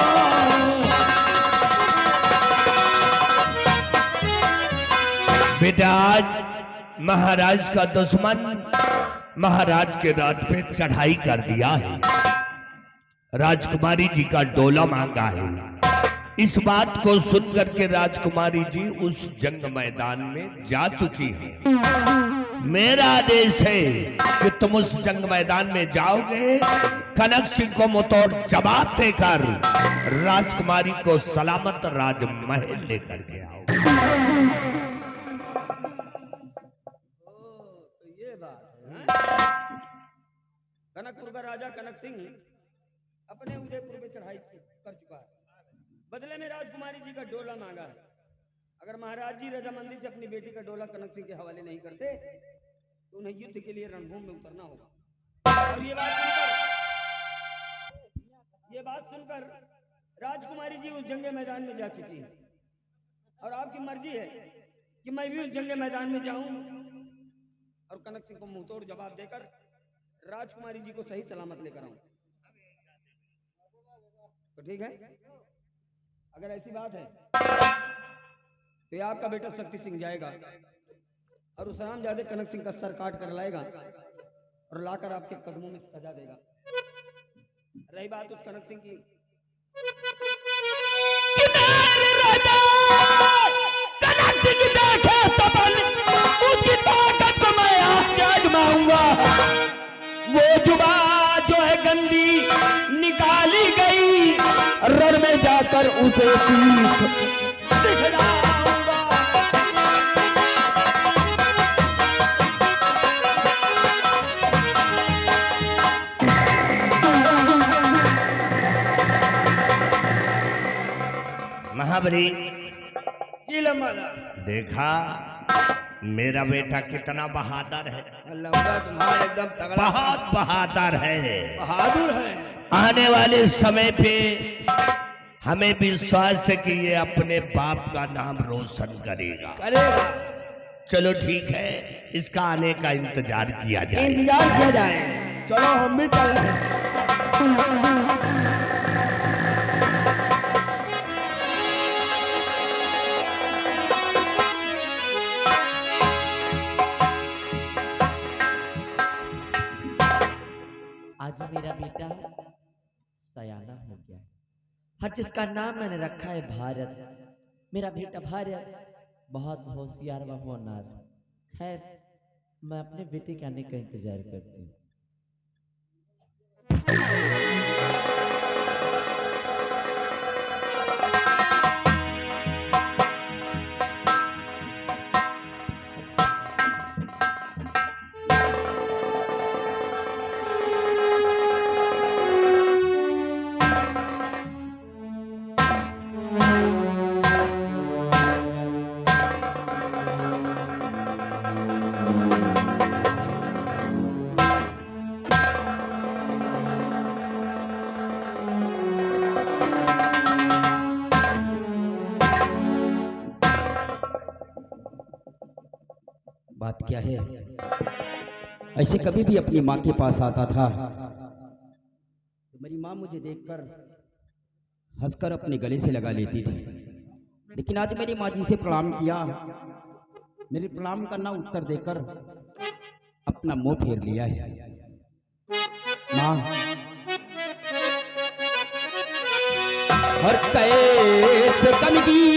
बेटा आज महाराज का दुश्मन महाराज के राज पे चढ़ाई कर दिया है, राजकुमारी जी का डोला मांगा है। इस बात को सुनकर के राजकुमारी जी उस जंग मैदान में जा चुकी है। मेरा आदेश है कि तुम उस जंग मैदान में जाओगे, कनक सिंह को मुंहतोड़ जवाब देकर राजकुमारी को सलामत राजमहल लेकर के आओगे। ये बात है। कनकपुर का राजा कनक सिंह अपने उदयपुर पे चढ़ाई कर चुका है, बदले में राजकुमारी जी का डोला मांगा है। अगर महाराज जी रजामंदी से अपनी बेटी का डोला कनक सिंह के हवाले नहीं करते तो उन्हें युद्ध के लिए रणभूमि में उतरना होगा। और ये बात सुनकर राजकुमारी जी उस जंगे मैदान में जा चुकी है और आपकी मर्जी है कि मैं भी उस जंगे मैदान में जाऊं और कनक सिंह को मुंहतोड़ जवाब देकर राजकुमारी जी को सही सलामत लेकर आऊं। तो ठीक है, अगर ऐसी बात है तो ये आपका बेटा शक्ति सिंह जाएगा और उस रामजादे कनक सिंह का सर काट कर लाएगा और लाकर आपके कदमों में सजा देगा। रही बात उस कनक सिंह की, कनक सिंह देखे सपन उसकी ताकत को मैं आजमाऊंगा। वो जुबा जो है गंदी निकाली गई, रण में जाकर उसे दिखलाऊंगा। महाबली लंबा देखा मेरा बेटा कितना बहादुर है, लंबा तुम्हारा एकदम तगड़ा बहुत बहादुर है, बहादुर है। आने वाले समय पे हमें विश्वास है कि ये अपने बाप का नाम रोशन करेगा। करेगा, चलो ठीक है, इसका आने का इंतजार किया जाए। इंतजार किया जाए। चलो हम भी चल रहे हैं। आज मेरा बेटा सयाना हो गया है, हर चीज का नाम मैंने रखा है भारत। मेरा बेटा भारत बहुत होशियार व होनहार। खैर मैं अपने बेटे के आने का इंतजार करती हूँ। बात क्या है, ऐसे कभी भी अपनी माँ के पास आता था तो मेरी माँ मुझे देखकर हंसकर अपने गले से लगा लेती थी। लेकिन आज मेरी माँ जी से प्रणाम किया, मेरे प्रणाम का ना उत्तर देकर अपना मुंह फेर लिया है। माँ हर कैसे गंदगी